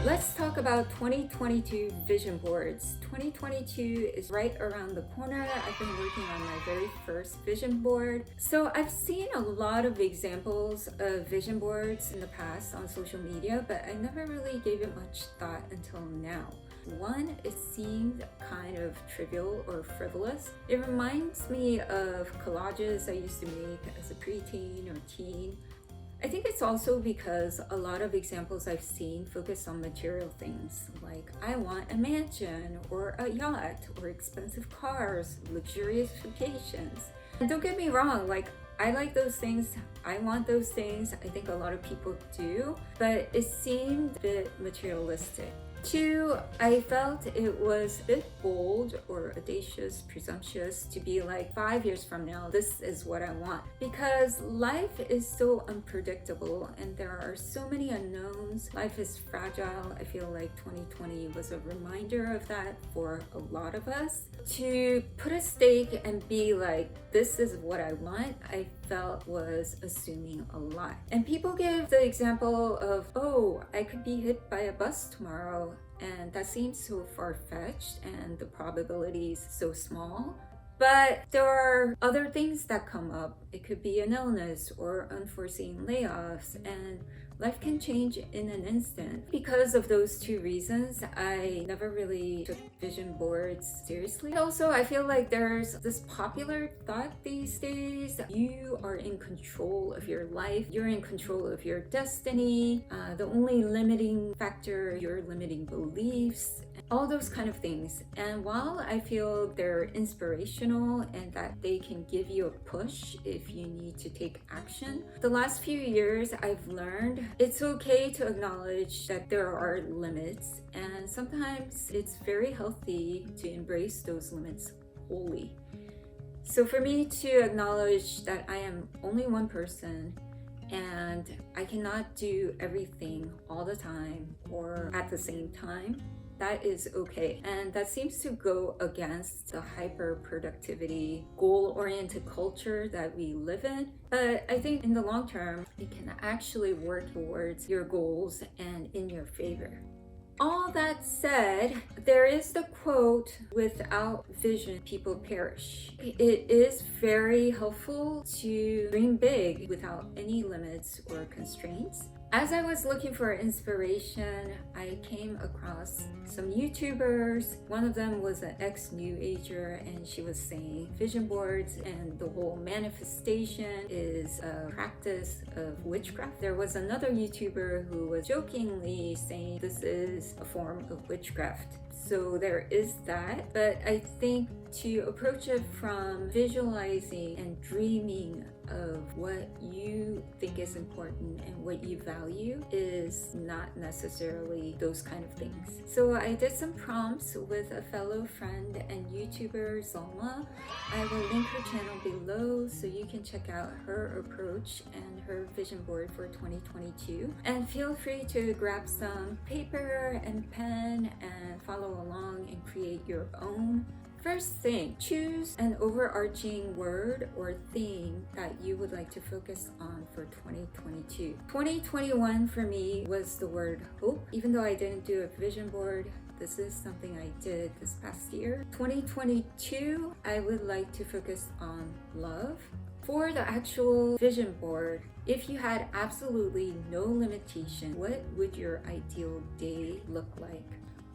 Let's talk about 2022 vision boards. 2022 is right around the corner. I've been working on my very first vision board. So I've seen a lot of examples of vision boards in the past on social media, but I never really gave it much thought until now. One, it seemed kind of trivial or frivolous. It reminds me of collages I used to make as a preteen or teen. I think it's also because a lot of examples I've seen focus on material things, like I want a mansion or a yacht or expensive cars, luxurious vacations. And don't get me wrong, like I like those things, I want those things, I think a lot of people do, but it seemed a bit materialistic. Two, I felt it was a bit bold or audacious, presumptuous to be like 5 years from now, this is what I want. Because life is so unpredictable and there are so many unknowns. Life is fragile. I feel like 2020 was a reminder of that for a lot of us. To put a stake and be like, this is what I want, I felt was assuming a lot. And people give the example of, oh, I could be hit by a bus tomorrow, and that seems so far-fetched and the probability is so small. But there are other things that come up. It could be an illness or unforeseen layoffs, and life can change in an instant. Because of those two reasons, I never really took vision boards seriously. Also, I feel like there's this popular thought these days. You are in control of your life. You're in control of your destiny. The only limiting factor, your limiting beliefs, all those kind of things. And while I feel they're inspirational and that they can give you a push if you need to take action, the last few years I've learned it's okay to acknowledge that there are limits, and sometimes it's very healthy to embrace those limits wholly. So for me to acknowledge that I am only one person and I cannot do everything all the time or at the same time, that is okay. And that seems to go against the hyper productivity, goal-oriented culture that we live in. But I think in the long term, it can actually work towards your goals and in your favor. All that said, there is the quote, without vision, people perish. It is very helpful to dream big without any limits or constraints. As I was looking for inspiration, I came across some YouTubers. One of them was an ex-New Ager, and she was saying vision boards and the whole manifestation is a practice of witchcraft. There was another YouTuber who was jokingly saying this is a form of witchcraft. So there is that, but I think to approach it from visualizing and dreaming of what you think is important and what you value is not necessarily those kind of things. So I did some prompts with a fellow friend and YouTuber, Zalma. I will link her channel below so you can check out her approach and her vision board for 2022. And feel free to grab some paper and pen and follow along and create your own. First thing, choose an overarching word or theme that you would like to focus on for 2022. 2021 for me was the word hope. Even though I didn't do a vision board, this is something I did this past year. 2022, I would like to focus on love. For the actual vision board, if you had absolutely no limitation, what would your ideal day look like?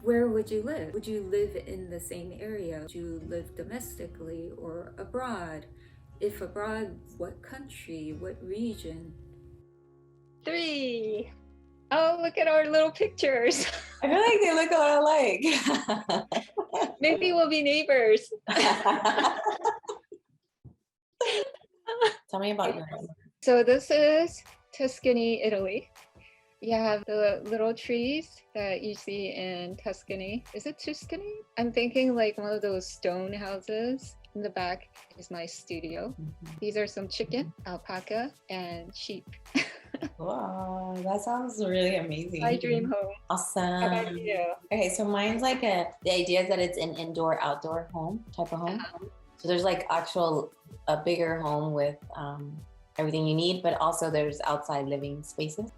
Where would you live? Would you live in the same area? Would you live domestically or abroad? If abroad, what country? What region? 3. Oh, look at our little pictures. I feel like they look a lot alike. Maybe we'll be neighbors. Tell me about yours. So this is Tuscany, Italy. You have the little trees that you see in Tuscany. Is it Tuscany? I'm thinking like one of those stone houses. In the back is my studio. These are some chicken, alpaca, and sheep. Wow, that sounds really amazing. My dream home. Awesome. How about you? Okay, so mine's like the idea is that it's an indoor-outdoor home type of home. So there's like a bigger home with everything you need, but also there's outside living spaces.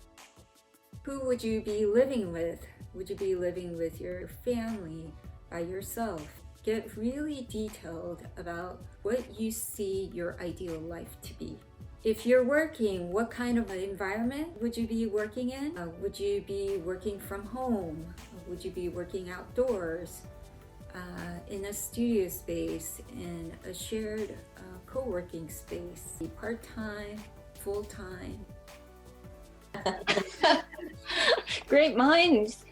Who would you be living with? Would you be living with your family, by yourself? Get really detailed about what you see your ideal life to be. If you're working, what kind of environment would you be working in? Would you be working from home? Would you be working outdoors? In a studio space, in a shared co-working space, part-time, full-time? Great minds.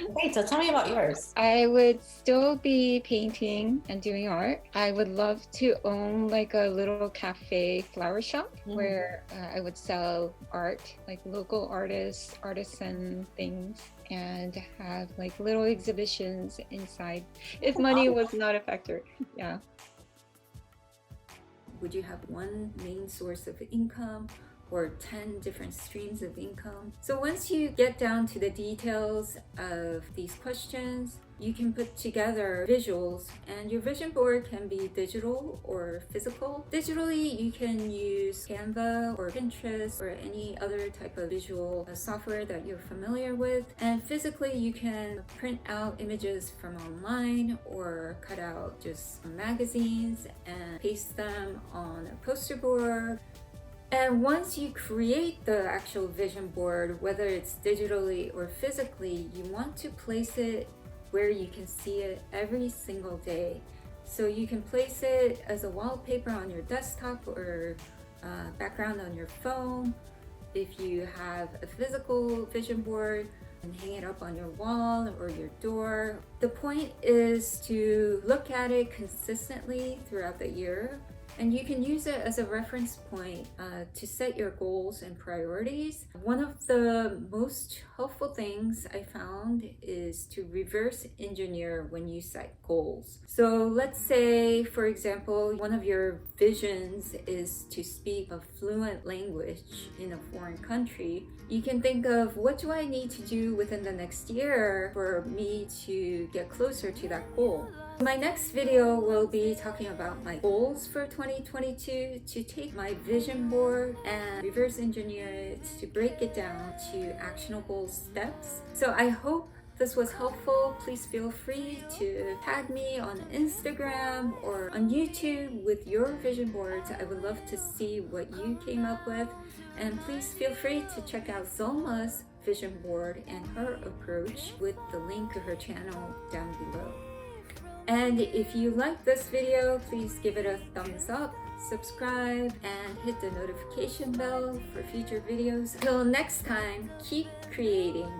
Wait, so tell me about yours. I would still be painting and doing art. I would love to own like a little cafe flower shop where I would sell art, like local artists, artisan things, and have like little exhibitions inside if money was not a factor. Yeah. Would you have one main source of income or 10 different streams of income? So once you get down to the details of these questions, you can put together visuals, and your vision board can be digital or physical. Digitally, you can use Canva or Pinterest or any other type of visual software that you're familiar with. And physically, you can print out images from online or cut out just magazines and paste them on a poster board. And once you create the actual vision board, whether it's digitally or physically, you want to place it where you can see it every single day. So you can place it as a wallpaper on your desktop or background on your phone. If you have a physical vision board, and hang it up on your wall or your door. The point is to look at it consistently throughout the year. And you can use it as a reference point to set your goals and priorities. One of the most helpful things I found is to reverse engineer when you set goals. So let's say, for example, one of your visions is to speak a fluent language in a foreign country. You can think of, what do I need to do within the next year for me to get closer to that goal? My next video will be talking about my goals for 2022, to take my vision board and reverse engineer it, to break it down to actionable steps. So I hope this was helpful. Please feel free to tag me on Instagram or on YouTube with your vision boards. I would love to see what you came up with. And please feel free to check out Zolma's vision board and her approach with the link to her channel down below. And if you like this video, please give it a thumbs up, subscribe, and hit the notification bell for future videos. Until next time, keep creating.